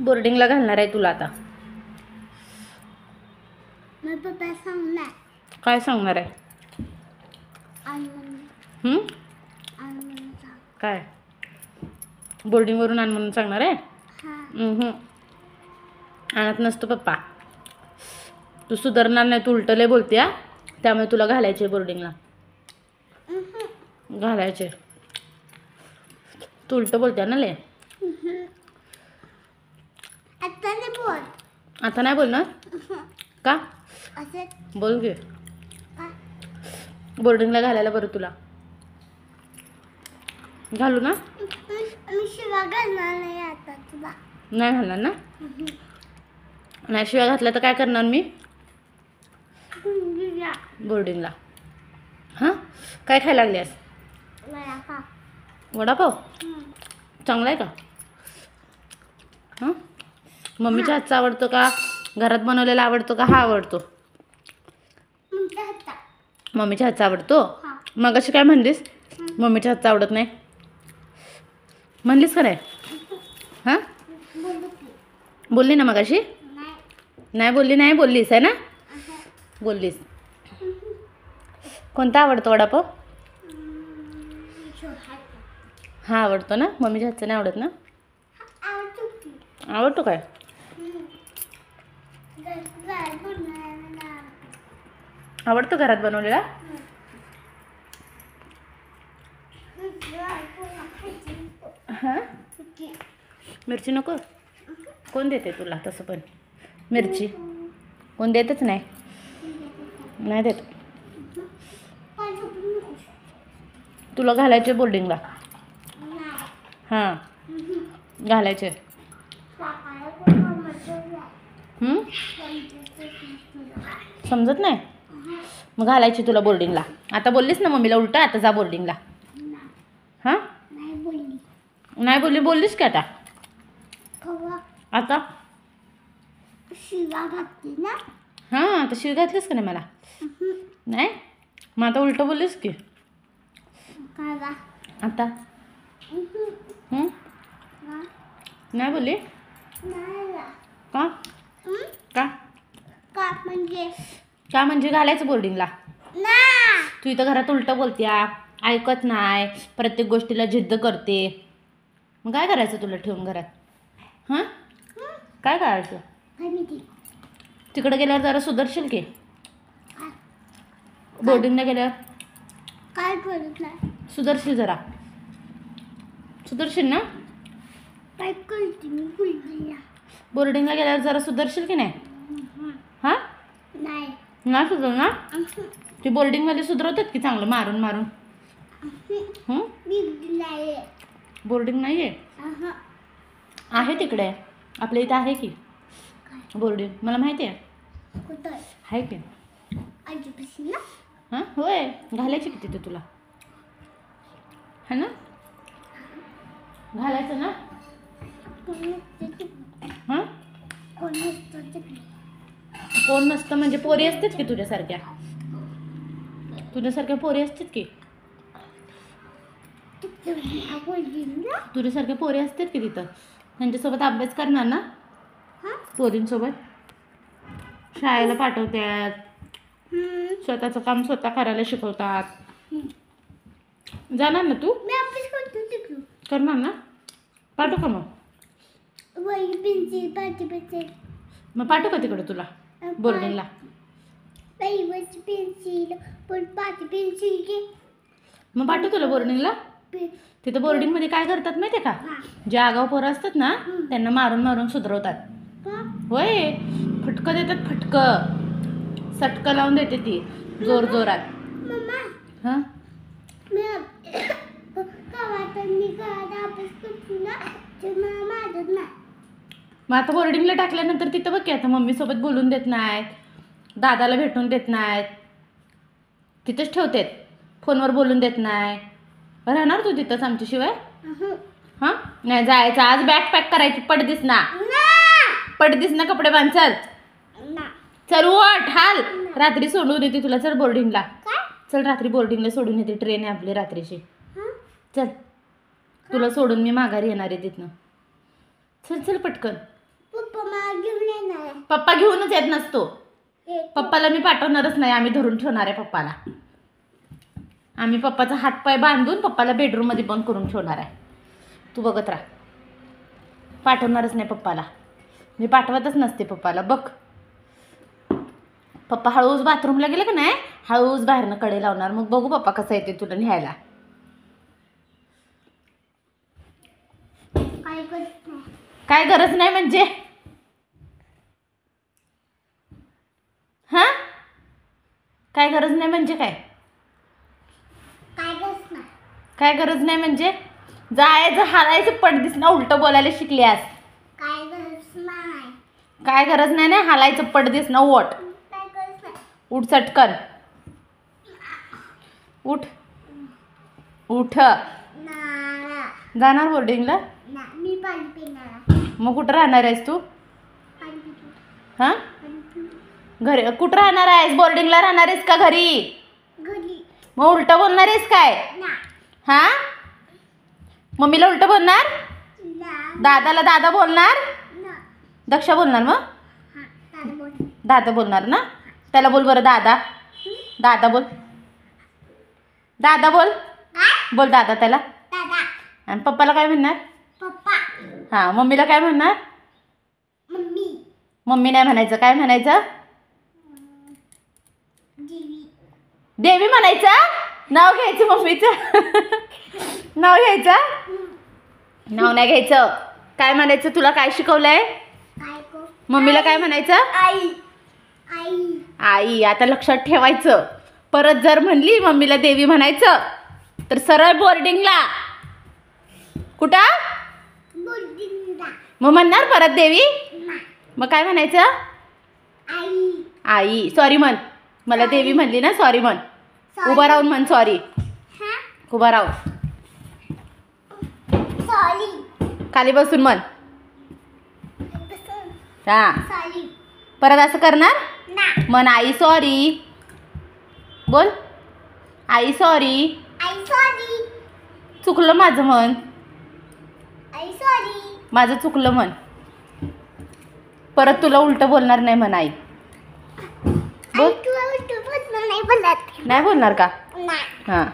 बोर्डिंगला घालणार आहे तुला आता. पप्पा सांगणार. काय सांगणार आहे? काय बोर्डिंगवरून आण म्हणून सांगणार आहे? आणत नसतो पप्पा. तू सुधारणार नाही, तू उलटं लय बोलते हा. त्यामुळे तुला घालायचे बोर्डिंगला. घालायचे. तू उलटं बोलते ना लय. आता नाही बोलणार का? बोल घे. बोर्डिंगला घालायला बरं तुला. घालू ना? नाही घालणार ना? नाही शिव्या घातल्या तर काय करणार मी बोर्डिंगला? हां काय खायला लागलीस? वडापाव. चांगला आहे का? हां मम्मीच्या हातचा आवडतो का घरात बनवलेला आवडतो का? हा आवडतो. मम्मीच्या हातचा आवडतो. मग अशी काय म्हणलीस मम्मीच्या हातचा आवडत नाही म्हणलीस का नाही? हां बोलली ना मग अशी? नाही बोलली. नाही बोललीस आहे ना? बोललीस. कोणता आवडतो वडापाव? हा आवडतो ना? मम्मीच्या हातचा नाही आवडत ना? आवडतो काय? आवडतो घरात बनवलेला? हां मिरची नको? कोण देते तुला तसं पण मिरची? कोण देतच नाही. नाही देत. तुला घालायचे बोर्डिंगला? हां घालायचे. समजत नाही? मग घालायची तुला बोर्डिंगला. आता बोललीस ना मम्मीला उलट, आता जा बोर्डिंगला. हां नाही बोलली. बोललीस की आता? आता शिवा घातली ना? हां आता शिव घातलीस का नाही मला? नाही मग आता उलट बोललीस की आता? नाही बोलली का? का का म्हणजे घालायचं बोर्डिंगला? तू इथं घरात उलटं बोलत्या, ऐकत नाही, प्रत्येक गोष्टीला जिद्द करते. मग काय करायचं तुला ठेवून घरात? हां काय करायचं? तिकडे गेल्यावर जरा सुधरशील की? बोर्डिंगला गेल्यावर काय करत नाही? सुधरशील जरा? सुधरशील ना? काय करते मी बोर्डिंगला गेल्यावर जरा सुधरशील की नाही? हां नाही सुधर ना? ती बोर्डिंगवाले सुधरवतात की चांगलं मारून मारून. बोर्डिंग नाही आहे? आहे तिकडे आपल्या इथं आहे की बोर्डिंग. मला माहिती आहे आहे की. हां होय घालायची की तिथे तुला? है ना? घालायचं ना? हां कोण नसतं म्हणजे पोरी असतात की तुझ्यासारख्या? तुझ्यासारख्या पोरी असतात की? तुझ्यासारख्या पोरी असतात की तिथं? त्यांच्यासोबत अभ्यास करणार ना? पोरींसोबत शाळेला पाठवतात, स्वतःचं काम स्वतः करायला शिकवतात. जाणार ना तू? करणार ना? पाठवू का मग? मग पाठवू का तिकडं तुला बोर्डिंगला? मग पाठवू तुला बोर्डिंगला? तिथं बोर्डिंगमध्ये काय करतात माहिती आहे का? जे आगाऊ पोरं असतात ना त्यांना मारून मारून सुधरवतात. होय फटकं देतात. फटकं सटकं लावून देते ती जोर जोरात. हां मग आता बोर्डिंगला टाकल्यानंतर तिथं बघ की आता मम्मीसोबत बोलून देत नाहीत, दादाला भेटून देत नाहीत, तिथंच ठेवतात, फोनवर बोलून देत नाही. राहणार तू तिथंच आमच्याशिवाय? हां नाही जायचं. आज बॅग पॅक करायची. पडदीस ना कपडे बांध. चल चल उठ हाल. रात्री सोडून येते तुला. चल बोर्डिंगला. चल रात्री बोर्डिंगला सोडून येते. ट्रेन आहे आपली रात्रीची. चल तुला सोडून मी माघारी येणार आहे तिथनं. चल चल पटकन. पप्पा मला घेऊन येणार आहे. पप्पा घेऊनच येत नसतो. येतो. पप्पाला मी पाठवणारच नाही. आम्ही धरून ठेवणार आहे पप्पाला. आम्ही पप्पाचा हातपाय बांधून पप्पाला बेडरूममध्ये बंद करून ठेवणार आहे. तू बघत राहा. पाठवणारच नाही पप्पाला. मी पाठवतच नसते पप्पाला. बघ, पप्पा हळूच बाथरूमला गेले का नाही, हळूच बाहेरनं कडे लावणार. मग बघू पप्पा कसं येते तुला न्यायला. काय करत नाही. काय गरज नाही म्हणजे? हां, काय गरज नाही म्हणजे काय? काय करत नाही. काय गरज नाही म्हणजे? जायचं हालायचं पडदिस ना, उलटं बोलायला शिकल्यास. काय करत नाही. काय गरज नाही ना, हालायचं पडदिस ना. ओट काय करत नाही. उठ चटकन. उठ उठ. नाना. जाणार बोर्डिंगला? ना मी पाणी पिणार. मग कुठं राहणार आहेस तू? पाणी पितो. हां, पाणी पितो. घरी कुठं राहणार आहेस? बोर्डिंगला राहणार आहेस का घरी? घरी. मग उलटं बोलणार आहेस काय? ना. हां, मम्मीला उलटं बोलणार? ना. दादाला दादा बोलणार? ना. दक्षा बोलणार मग? हा. दादा बोल. दादा बोलणार ना? त्याला बोल बरं दादा. दादा बोल. दादा बोल. काय? बोल दादा त्याला. दादा. आणि पप्पाला काय म्हणणार? पप्पा. हां, मम्मीला काय म्हणणार? मम्मी. मम्मी नाही म्हणायचं. काय म्हणायचं? देवी. देवी म्हणायचं. नाव घ्यायचं मम्मीचं. नाव घ्यायचं. नाव नाही घ्यायचं. काय म्हणायचं? तुला काय शिकवलंय? काय को. मम्मीला काय म्हणायचं? आई. आई. आई. आता लक्षात ठेवायचं. परत जर म्हणली मम्मीला देवी म्हणायचं तर सरळ बोर्डिंगला. कुठं? बोलदिंदा. मग म्हणणार परत देवी. ना. मग काय म्हणायचं? आई. आई. सॉरी म्हण. मला देवी म्हणली ना, सॉरी म्हण. उभा राहून म्हण सॉरी. हा. उभा राहून. सॉरी. खाली बसून म्हण. हां, सॉरी. परत असं करणार. ना. म्हण आई सॉरी. बोल आई सॉरी. आई सॉरी. चुकलं माझं म्हण. आई सॉरी. माझं चुकलं म्हण. परत तुला उलटं बोलणार नाही म्हण आई. बोल. आई तू बोलत नाही बोलत. नाही बोलणार का? नाही. हां.